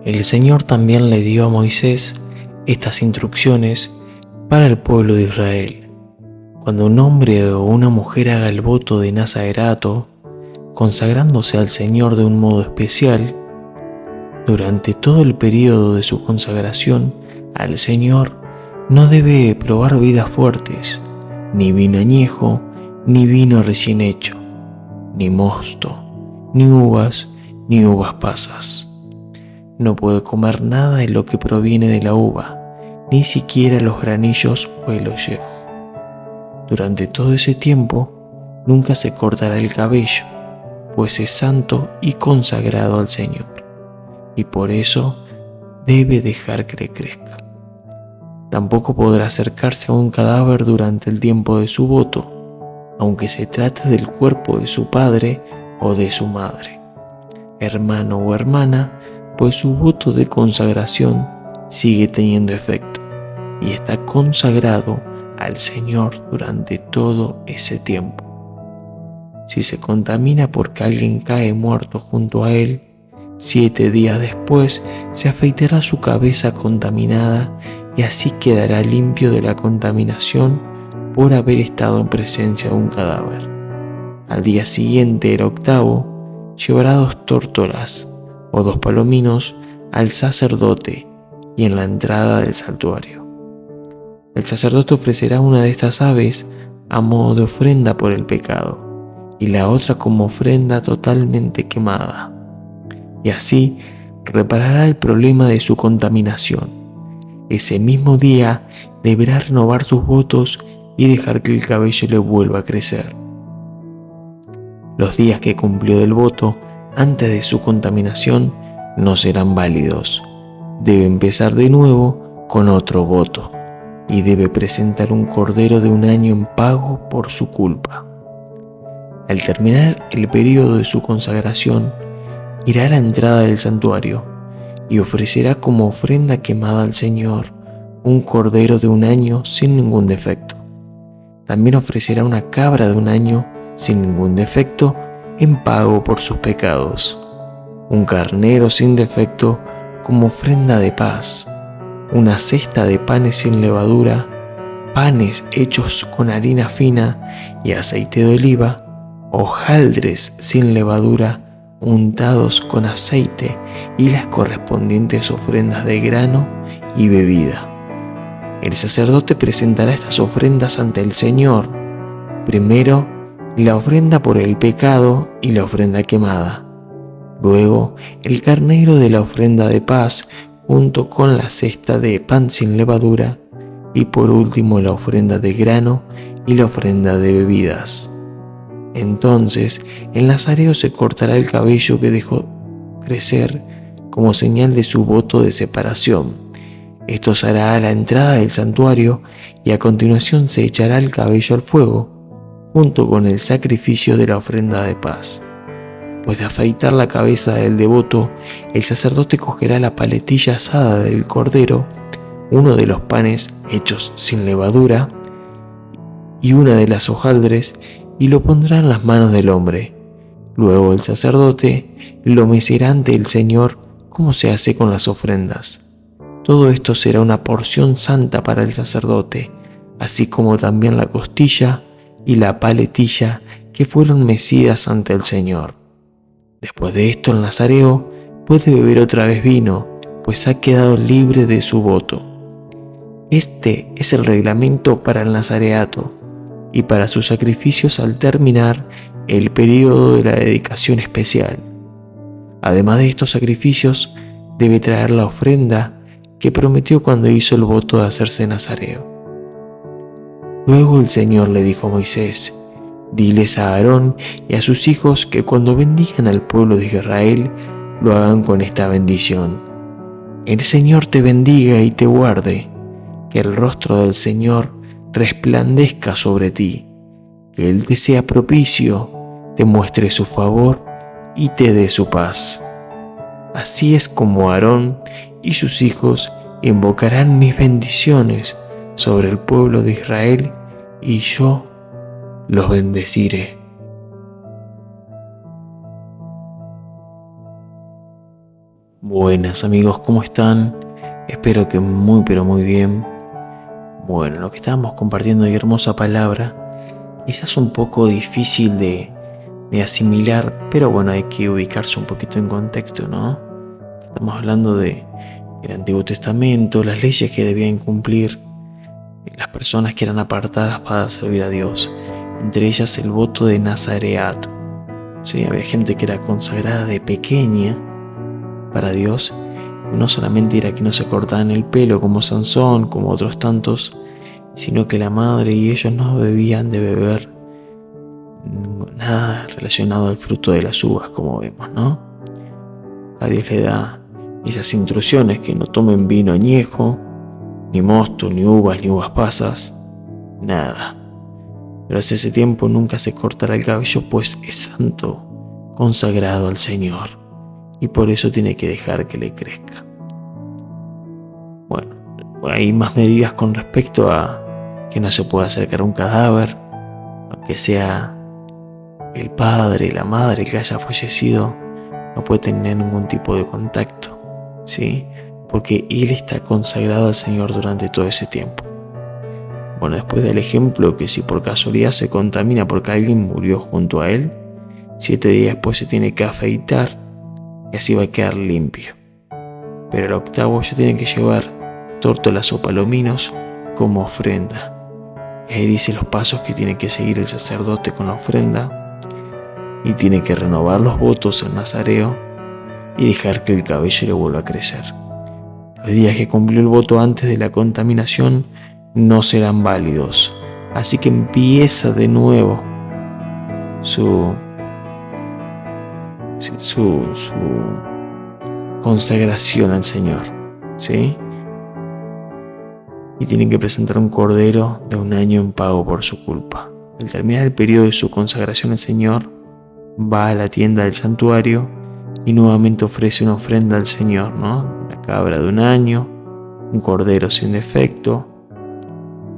El Señor también le dio a Moisés estas instrucciones para el pueblo de Israel. Cuando un hombre o una mujer haga el voto de nazarerato, consagrándose al Señor de un modo especial, durante todo el periodo de su consagración al Señor no debe probar bebidas fuertes, ni vino añejo, ni vino recién hecho, ni mosto, ni uvas pasas. No puede comer nada de lo que proviene de la uva, ni siquiera los granillos o el ollejo. Durante todo ese tiempo nunca se cortará el cabello, pues es santo y consagrado al Señor, y por eso debe dejar que le crezca. Tampoco podrá acercarse a un cadáver durante el tiempo de su voto, aunque se trate del cuerpo de su padre o de su madre, hermano o hermana, pues su voto de consagración sigue teniendo efecto y está consagrado al Señor durante todo ese tiempo. Si se contamina porque alguien cae muerto junto a él, 7 días después se afeitará su cabeza contaminada y así quedará limpio de la contaminación por haber estado en presencia de un cadáver. Al día siguiente, el 8º, llevará 2 tórtolas o 2 palominos al sacerdote y en la entrada del santuario. El sacerdote ofrecerá una de estas aves a modo de ofrenda por el pecado y la otra como ofrenda totalmente quemada. Y así reparará el problema de su contaminación. Ese mismo día deberá renovar sus votos y dejar que el cabello le vuelva a crecer. Los días que cumplió del voto antes de su contaminación no serán válidos. Debe empezar de nuevo con otro voto y debe presentar un cordero de 1 año en pago por su culpa. Al terminar el periodo de su consagración, irá a la entrada del santuario y ofrecerá como ofrenda quemada al Señor un cordero de 1 año sin ningún defecto. También ofrecerá una cabra de 1 año sin ningún defecto en pago por sus pecados, un carnero sin defecto como ofrenda de paz, una cesta de panes sin levadura, panes hechos con harina fina y aceite de oliva, hojaldres sin levadura untados con aceite y las correspondientes ofrendas de grano y bebida. El sacerdote presentará estas ofrendas ante el Señor. Primero, la ofrenda por el pecado y la ofrenda quemada. Luego, el carnero de la ofrenda de paz junto con la cesta de pan sin levadura. Y por último, la ofrenda de grano y la ofrenda de bebidas. Entonces, el nazareo se cortará el cabello que dejó crecer como señal de su voto de separación. Esto se hará a la entrada del santuario y a continuación se echará el cabello al fuego, junto con el sacrificio de la ofrenda de paz. Después de afeitar la cabeza del devoto, el sacerdote cogerá la paletilla asada del cordero, uno de los panes hechos sin levadura y una de las hojaldres y lo pondrá en las manos del hombre. Luego el sacerdote lo mecerá ante el Señor como se hace con las ofrendas. Todo esto será una porción santa para el sacerdote, así como también la costilla y la paletilla que fueron mecidas ante el Señor. Después de esto el nazareo puede beber otra vez vino, pues ha quedado libre de su voto. Este es el reglamento para el nazareato y para sus sacrificios al terminar el periodo de la dedicación especial. Además de estos sacrificios, debe traer la ofrenda que prometió cuando hizo el voto de hacerse nazareo. Luego el Señor le dijo a Moisés: diles a Aarón y a sus hijos que cuando bendigan al pueblo de Israel, lo hagan con esta bendición. El Señor te bendiga y te guarde, que el rostro del Señor resplandezca sobre ti, que Él te sea propicio, te muestre su favor y te dé su paz. Así es como Aarón y sus hijos invocarán mis bendiciones sobre el pueblo de Israel y yo los bendeciré. Buenas amigos, ¿cómo están? Espero que muy pero muy bien. Bueno, lo que estábamos compartiendo hoy, hermosa palabra, quizás un poco difícil de asimilar, pero bueno, hay que ubicarse un poquito en contexto, ¿no? Estamos hablando del Antiguo Testamento, las leyes que debían cumplir las personas que eran apartadas para servir a Dios, entre ellas el voto de nazareato. Sí, había gente que era consagrada de pequeña para Dios. No solamente era que no se cortaban el pelo como Sansón, como otros tantos, sino que la madre y ellos no debían de beber nada relacionado al fruto de las uvas, como vemos, ¿no? A Dios le da esas instrucciones, que no tomen vino añejo, ni mosto, ni uvas pasas, nada. Pero hace ese tiempo nunca se cortará el cabello, pues es santo, consagrado al Señor, y por eso tiene que dejar que le crezca. Bueno, hay más medidas con respecto a que no se puede acercar a un cadáver, aunque sea el padre, la madre que haya fallecido, no puede tener ningún tipo de contacto, ¿sí? Porque él está consagrado al Señor durante todo ese tiempo. Bueno, después del ejemplo que si por casualidad se contamina porque alguien murió junto a él, 7 días después se tiene que afeitar y así va a quedar limpio. Pero el octavo ya tiene que llevar tórtolas o palominos como ofrenda. Y ahí dice los pasos que tiene que seguir el sacerdote con la ofrenda, y tiene que renovar los votos al nazareo y dejar que el cabello le vuelva a crecer. Los días que cumplió el voto antes de la contaminación no serán válidos, así que empieza de nuevo su consagración al Señor, ¿sí? Y tienen que presentar un cordero de 1 año en pago por su culpa. Al terminar el periodo de su consagración al Señor, va a la tienda del santuario y nuevamente ofrece una ofrenda al Señor, ¿no? Una cabra de 1 año, un cordero sin defecto,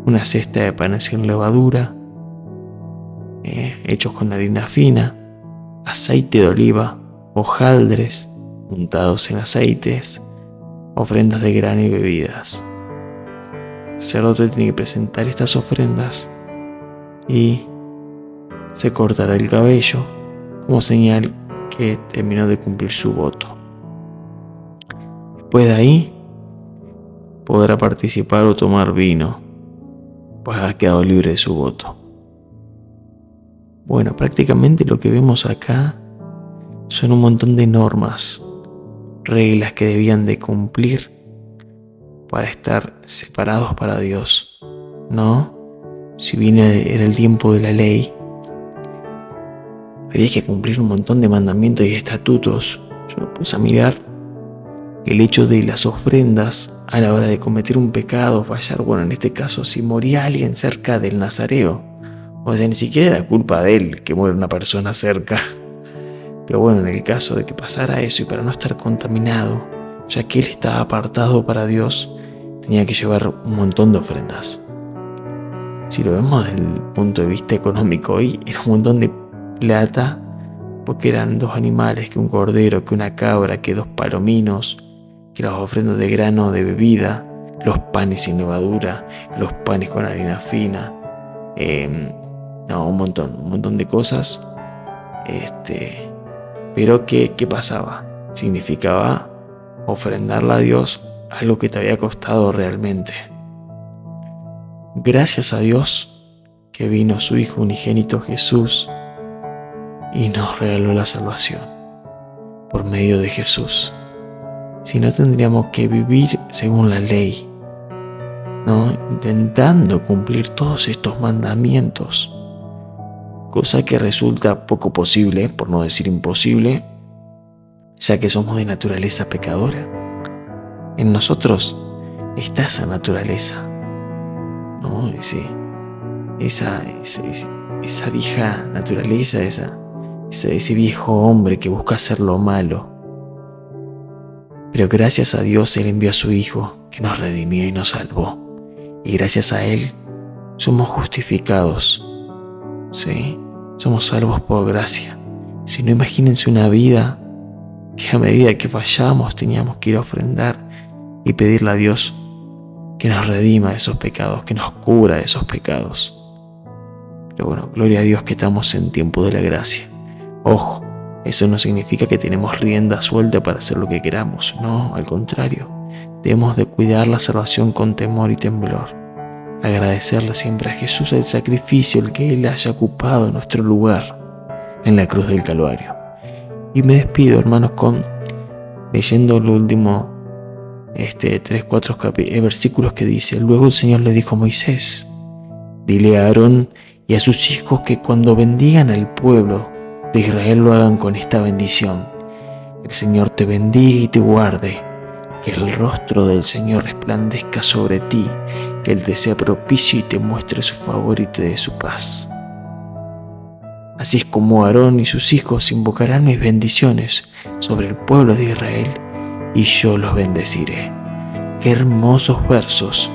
una cesta de panes sin levadura, hechos con harina fina, aceite de oliva, hojaldres untados en aceites, ofrendas de grano y bebidas. El sacerdote tiene que presentar estas ofrendas y se cortará el cabello como señal que terminó de cumplir su voto. Después de ahí podrá participar o tomar vino, pues ha quedado libre de su voto. Bueno, prácticamente lo que vemos acá son un montón de normas, reglas que debían de cumplir para estar separados para Dios, ¿no? Si bien era el tiempo de la ley, había que cumplir un montón de mandamientos y estatutos. Yo me puse a mirar el hecho de las ofrendas a la hora de cometer un pecado o fallar. Bueno, en este caso, si moría alguien cerca del nazareo, o sea, ni siquiera era culpa de él que muera una persona cerca. Pero bueno, en el caso de que pasara eso y para no estar contaminado, ya que él estaba apartado para Dios, tenía que llevar un montón de ofrendas. Si lo vemos desde el punto de vista económico, hoy era un montón de plata, porque eran 2 animales, que un cordero, que una cabra, que 2 palominos, que las ofrendas de grano de bebida, los panes sin levadura, los panes con harina fina, un montón de cosas. Pero ¿qué pasaba? Significaba ofrendarle a Dios algo que te había costado realmente. Gracias a Dios que vino su Hijo unigénito Jesús y nos regaló la salvación por medio de Jesús. Si no, tendríamos que vivir según la ley, ¿no? Intentando cumplir todos estos mandamientos, cosa que resulta poco posible, por no decir imposible, ya que somos de naturaleza pecadora. En nosotros está esa naturaleza, ¿no? Esa vieja naturaleza, ese viejo hombre que busca hacer lo malo. Pero gracias a Dios Él envió a su Hijo, que nos redimió y nos salvó. Y gracias a Él somos justificados, ¿sí? Somos salvos por gracia. Si no, imagínense una vida que a medida que fallábamos teníamos que ir a ofrendar y pedirle a Dios que nos redima de esos pecados, que nos cubra de esos pecados. Pero bueno, gloria a Dios que estamos en tiempo de la gracia. Ojo, eso no significa que tenemos rienda suelta para hacer lo que queramos. No, al contrario, debemos de cuidar la salvación con temor y temblor. Agradecerle siempre a Jesús el sacrificio, el que Él haya ocupado nuestro lugar en la cruz del Calvario. Y me despido, hermanos, leyendo el último 3-4 versículos que dice: luego el Señor le dijo a Moisés: dile a Aarón y a sus hijos que cuando bendigan al pueblo de Israel lo hagan con esta bendición: el Señor te bendiga y te guarde, que el rostro del Señor resplandezca sobre ti, que Él te sea propicio y te muestre su favor y te dé su paz. Así es como Aarón y sus hijos invocarán mis bendiciones sobre el pueblo de Israel, y yo los bendeciré. Qué hermosos versos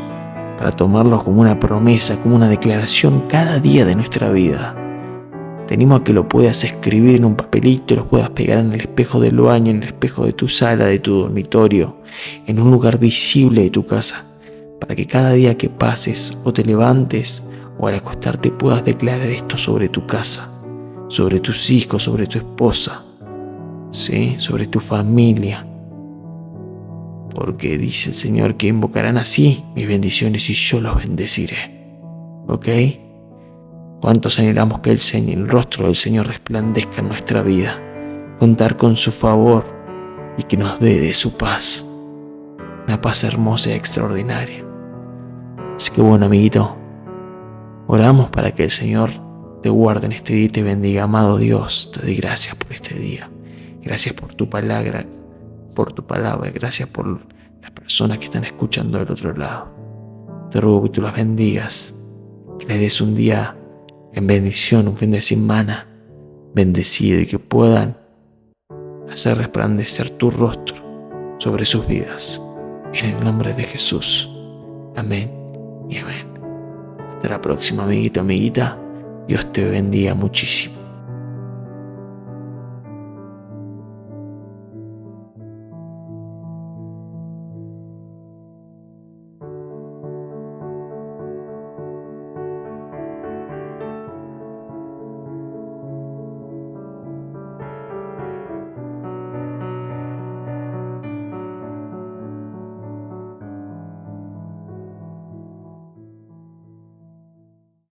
para tomarlos como una promesa, como una declaración cada día de nuestra vida. Te animo a que lo puedas escribir en un papelito, lo puedas pegar en el espejo del baño, en el espejo de tu sala, de tu dormitorio, en un lugar visible de tu casa, para que cada día que pases o te levantes o al acostarte puedas declarar esto sobre tu casa, sobre tus hijos, sobre tu esposa, ¿sí? Sobre tu familia. Porque dice el Señor que invocarán así mis bendiciones y yo los bendeciré. ¿Ok? ¿Cuántos anhelamos que el rostro del Señor resplandezca en nuestra vida? Contar con su favor y que nos dé de su paz. Una paz hermosa y extraordinaria. Así que bueno, amiguito, oramos para que el Señor te guarde en este día y te bendiga. Amado Dios, te doy gracias por este día. Gracias por tu palabra. Gracias por las personas que están escuchando del otro lado. Te ruego que tú las bendigas, que les des un día en bendición, un fin de semana bendecido, y que puedan hacer resplandecer tu rostro sobre sus vidas. En el nombre de Jesús. Amén y amén. Hasta la próxima, amiguito, amiguita. Dios te bendiga muchísimo.